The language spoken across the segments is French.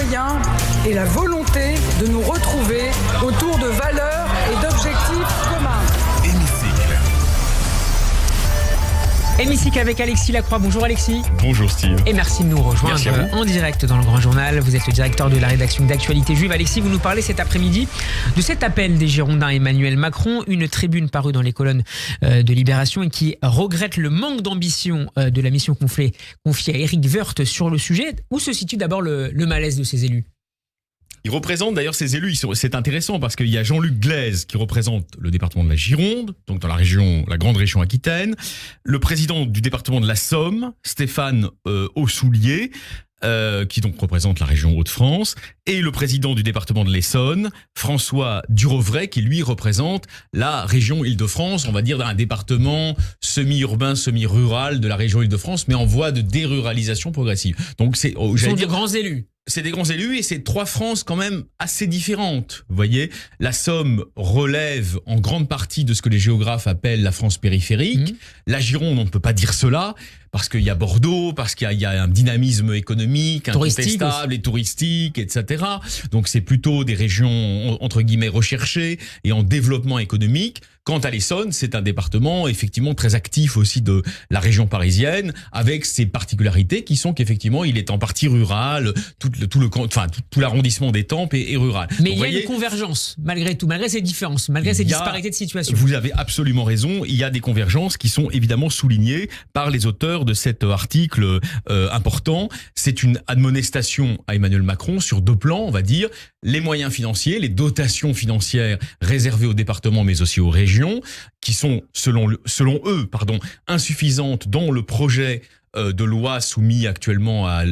moyens et la volonté de nous retrouver autour de valeurs et d'objectifs communs. Hémicycle avec Alexis Lacroix. Bonjour Alexis. Bonjour Steve. Et merci de nous rejoindre en direct dans le Grand Journal. Vous êtes le directeur de la rédaction d'Actualité Juive. Alexis, vous nous parlez cet après-midi de cet appel des Girondins Emmanuel Macron, une tribune parue dans les colonnes de Libération et qui regrette le manque d'ambition de la mission confiée à Éric Woerth sur le sujet. Où se situe d'abord le malaise de ces élus ? Ils représentent d'ailleurs ces élus, c'est intéressant parce qu'il y a Jean-Luc Glaise qui représente le département de la Gironde, donc dans la grande région Aquitaine, le président du département de la Somme, Stéphane Aussoulier, qui donc représente la région Hauts-de-France, et le président du département de l'Essonne, François Durovray, qui lui représente la région Île-de-France, on va dire d'un département semi-urbain, semi-rural de la région Île-de-France, mais en voie de déruralisation progressive. Donc ce sont de grands élus. C'est des grands élus et c'est trois Frances quand même assez différentes. Vous voyez, la Somme relève en grande partie de ce que les géographes appellent la France périphérique. La Gironde, on ne peut pas dire cela parce qu'il y a Bordeaux, parce qu'il y a un dynamisme économique incontestable et touristique, etc. Donc c'est plutôt des régions entre guillemets recherchées et en développement économique. Quant à l'Essonne, c'est un département effectivement très actif aussi de la région parisienne, avec ses particularités qui sont qu'effectivement il est en partie rural, tout l'arrondissement d'Étampes est rural. Mais donc, il y a une convergence malgré tout, malgré ces différences, malgré ces disparités de situation. Vous avez absolument raison, il y a des convergences qui sont évidemment soulignées par les auteurs de cet article important. C'est une admonestation à Emmanuel Macron sur deux plans, on va dire, les moyens financiers, les dotations financières réservées aux départements mais aussi aux régions, qui sont, selon eux, insuffisantes dans le projet de loi soumis actuellement à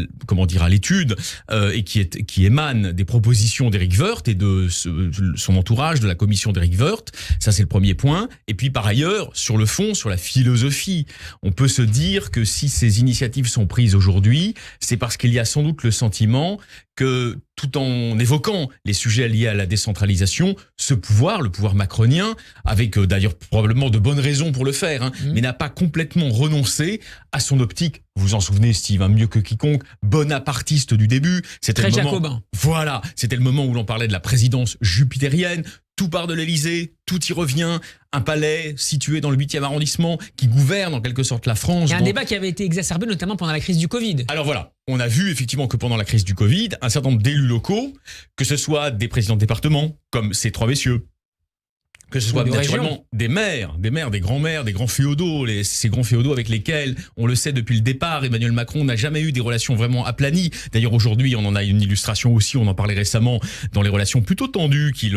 l'étude et qui émane des propositions d'Éric Woerth et de son entourage, de la commission d'Éric Woerth. Ça, c'est le premier point. Et puis, par ailleurs, sur le fond, sur la philosophie, on peut se dire que si ces initiatives sont prises aujourd'hui, c'est parce qu'il y a sans doute le sentiment que, tout en évoquant les sujets liés à la décentralisation, le pouvoir macronien, avec d'ailleurs probablement de bonnes raisons pour le faire, mais n'a pas complètement renoncé à son optique. Vous vous en souvenez, Steve, mieux que quiconque, bonapartiste du début. C'était très jacobin. Voilà, c'était le moment où l'on parlait de la présidence jupitérienne. Tout part de l'Élysée, tout y revient. Un palais situé dans le 8e arrondissement qui gouverne en quelque sorte la France. Il y a un débat qui avait été exacerbé notamment pendant la crise du Covid. Alors voilà, on a vu effectivement que pendant la crise du Covid, un certain nombre d'élus locaux, que ce soit des présidents de département, comme ces trois messieurs, que ce soit naturellement des maires, des grands-mères, des grands féodaux, ces grands féodaux avec lesquels, on le sait depuis le départ, Emmanuel Macron n'a jamais eu des relations vraiment aplanies. D'ailleurs aujourd'hui, on en a une illustration aussi, on en parlait récemment, dans les relations plutôt tendues qu'il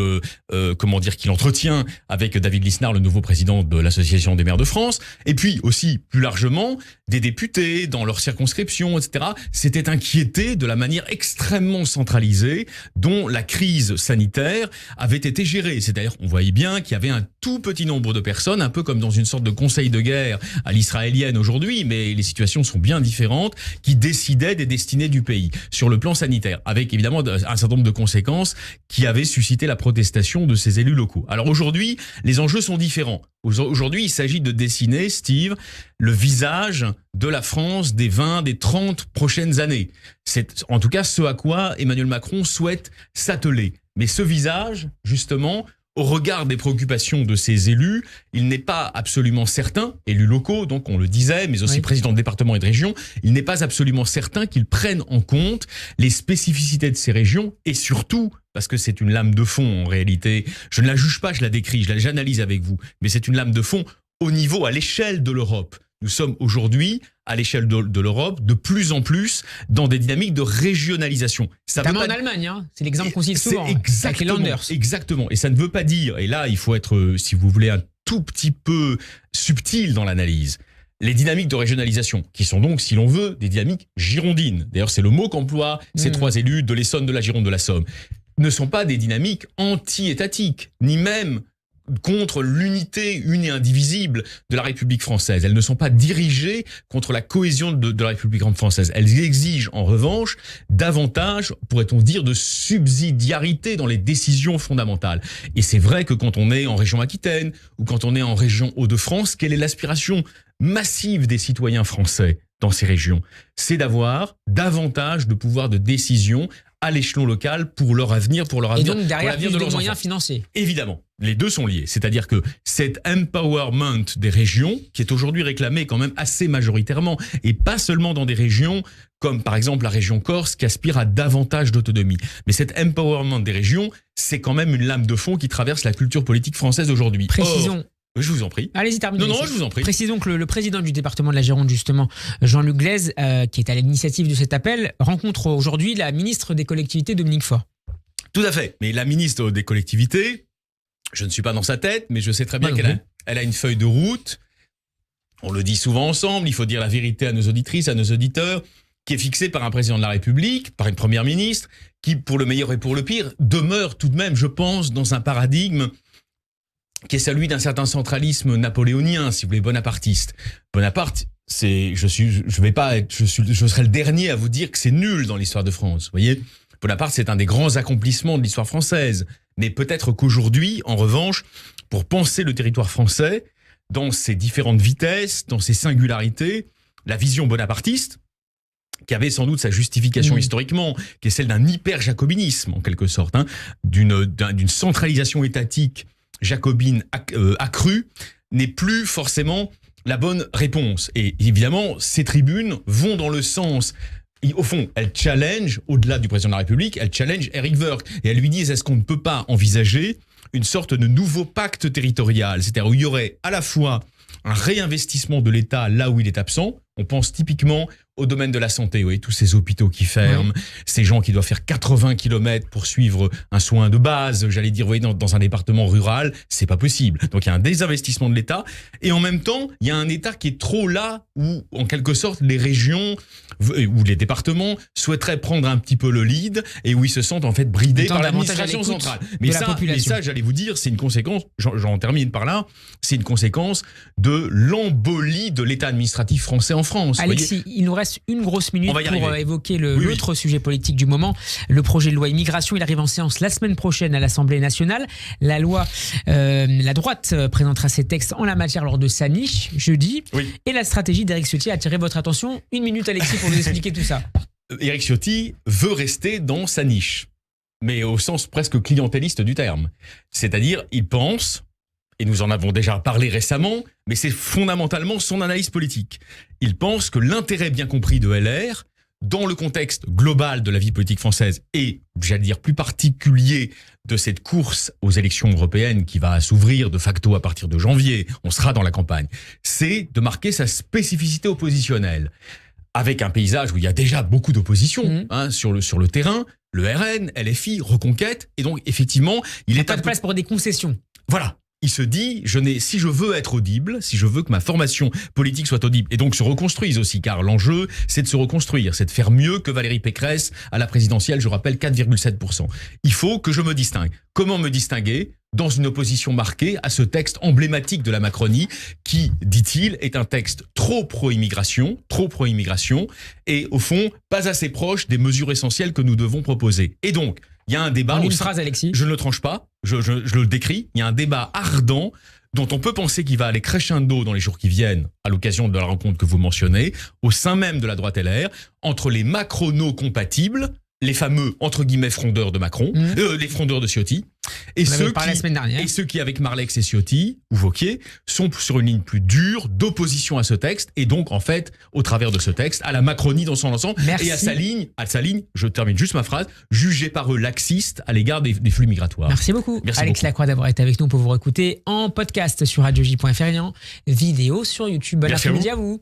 entretient avec David Lisnard, le nouveau président de l'Association des maires de France. Et puis aussi, plus largement, des députés dans leurs circonscriptions, etc., s'étaient inquiétés de la manière extrêmement centralisée dont la crise sanitaire avait été gérée. C'est-à-dire, on voyait bien qu'il y avait un tout petit nombre de personnes, un peu comme dans une sorte de conseil de guerre à l'israélienne aujourd'hui, mais les situations sont bien différentes, qui décidaient des destinées du pays sur le plan sanitaire, avec évidemment un certain nombre de conséquences qui avaient suscité la protestation de ces élus locaux. Alors aujourd'hui, les enjeux sont différents. Aujourd'hui, il s'agit de dessiner, Steve, le visage de la France des 20, des 30 prochaines années. C'est en tout cas ce à quoi Emmanuel Macron souhaite s'atteler. Mais ce visage, justement, au regard des préoccupations de ces élus, il n'est pas absolument certain, élus locaux, donc on le disait, mais aussi présidents de département et de région, il n'est pas absolument certain qu'ils prennent en compte les spécificités de ces régions et surtout, parce que c'est une lame de fond en réalité, je ne la juge pas, je la décris, j'analyse avec vous, mais c'est une lame de fond au niveau, à l'échelle de l'Europe. Nous sommes aujourd'hui, à l'échelle de l'Europe, de plus en plus dans des dynamiques de régionalisation. Notamment en Allemagne, c'est l'exemple qu'on cite souvent, avec les Länders. Exactement, et ça ne veut pas dire, et là il faut être, si vous voulez, un tout petit peu subtil dans l'analyse, les dynamiques de régionalisation, qui sont donc, si l'on veut, des dynamiques girondines. D'ailleurs, c'est le mot qu'emploient ces trois élus de l'Essonne, de la Gironde, de la Somme. Ne sont pas des dynamiques anti-étatiques, ni même contre l'unité une et indivisible de la République française. Elles ne sont pas dirigées contre la cohésion de la République française. Elles exigent en revanche davantage, pourrait-on dire, de subsidiarité dans les décisions fondamentales. Et c'est vrai que quand on est en région Aquitaine ou quand on est en région Hauts-de-France, quelle est l'aspiration massive des citoyens français dans ces régions? C'est d'avoir davantage de pouvoir de décision à l'échelon local pour leur avenir, Et donc derrière, plus de moyens financiers. Évidemment, les deux sont liés. C'est-à-dire que cet empowerment des régions, qui est aujourd'hui réclamé quand même assez majoritairement, et pas seulement dans des régions comme par exemple la région Corse, qui aspire à davantage d'autonomie. Mais cet empowerment des régions, c'est quand même une lame de fond qui traverse la culture politique française aujourd'hui. Précisons. Je vous en prie. Allez-y, terminez. Non, je vous en prie. Précisons que le président du département de la Gironde, justement, Jean-Luc Glaise, qui est à l'initiative de cet appel, rencontre aujourd'hui la ministre des collectivités, Dominique Faure. Tout à fait. Mais la ministre des collectivités, je ne suis pas dans sa tête, mais je sais très bien qu'elle a une feuille de route. On le dit souvent ensemble, il faut dire la vérité à nos auditrices, à nos auditeurs, qui est fixée par un président de la République, par une première ministre, qui, pour le meilleur et pour le pire, demeure tout de même, je pense, dans un paradigme qui est celui d'un certain centralisme napoléonien, si vous voulez, bonapartiste. Bonaparte, je serai le dernier à vous dire que c'est nul dans l'histoire de France. Vous voyez, Bonaparte, c'est un des grands accomplissements de l'histoire française. Mais peut-être qu'aujourd'hui, en revanche, pour penser le territoire français, dans ses différentes vitesses, dans ses singularités, la vision bonapartiste, qui avait sans doute sa justification historiquement, qui est celle d'un hyper-jacobinisme, en quelque sorte, d'une centralisation étatique jacobine accrue, n'est plus forcément la bonne réponse. Et évidemment, ces tribunes vont dans le sens... Au fond, elles challenge, au-delà du président de la République, elles challenge Éric Woerth. Et elles lui disent, est-ce qu'on ne peut pas envisager une sorte de nouveau pacte territorial, c'est-à-dire où il y aurait à la fois un réinvestissement de l'État là où il est absent. On pense typiquement au domaine de la santé, vous voyez, tous ces hôpitaux qui ferment, ces gens qui doivent faire 80 km pour suivre un soin de base, j'allais dire, vous voyez, dans un département rural, c'est pas possible. Donc il y a un désinvestissement de l'État, et en même temps, il y a un État qui est trop là où, en quelque sorte, les régions ou les départements souhaiteraient prendre un petit peu le lead, et où ils se sentent en fait bridés par l'administration centrale. Mais ça, j'allais vous dire, c'est une conséquence, j'en termine par là, c'est une conséquence de l'embolie de l'État administratif français en France. Alexis, il nous reste une grosse minute pour évoquer l'autre sujet politique du moment. Le projet de loi immigration, il arrive en séance la semaine prochaine à l'Assemblée nationale. La droite présentera ses textes en la matière lors de sa niche, jeudi. Et la stratégie d'Éric Ciotti a attiré votre attention. Une minute, Alexis, pour nous expliquer tout ça. Éric Ciotti veut rester dans sa niche, mais au sens presque clientéliste du terme. C'est-à-dire, il pense... et nous en avons déjà parlé récemment, mais c'est fondamentalement son analyse politique. Il pense que l'intérêt bien compris de LR, dans le contexte global de la vie politique française et, j'allais dire, plus particulier de cette course aux élections européennes qui va s'ouvrir de facto à partir de janvier, on sera dans la campagne, c'est de marquer sa spécificité oppositionnelle. Avec un paysage où il y a déjà beaucoup d'opposition sur le terrain, le RN, LFI, Reconquête, et donc effectivement, il est pas de place pour des concessions. Voilà. Il se dit, si je veux être audible, si je veux que ma formation politique soit audible, et donc se reconstruise aussi, car l'enjeu, c'est de se reconstruire, c'est de faire mieux que Valérie Pécresse à la présidentielle, je rappelle 4,7%. Il faut que je me distingue. Comment me distinguer ? Dans une opposition marquée à ce texte emblématique de la Macronie, qui, dit-il, est un texte trop pro-immigration, et au fond, pas assez proche des mesures essentielles que nous devons proposer. Et donc, il y a un débat... En une phrase, Alexis. Je ne le tranche pas, je le décris. Il y a un débat ardent dont on peut penser qu'il va aller crescendo dans les jours qui viennent, à l'occasion de la rencontre que vous mentionnez, au sein même de la droite LR, entre les macrono-compatibles, les fameux, entre guillemets, frondeurs de Macron, les frondeurs de Ciotti, et ceux qui, avec Marlex et Ciotti, ou Wauquiez, sont sur une ligne plus dure d'opposition à ce texte, et donc, en fait, au travers de ce texte, à la Macronie dans son ensemble, et à sa ligne, je termine juste ma phrase, jugée par eux laxiste à l'égard des flux migratoires. Merci beaucoup, Alex Lacroix, d'avoir été avec nous pour vous écouter en podcast sur radioj.fr et en vidéo sur YouTube. Bon après-midi à vous.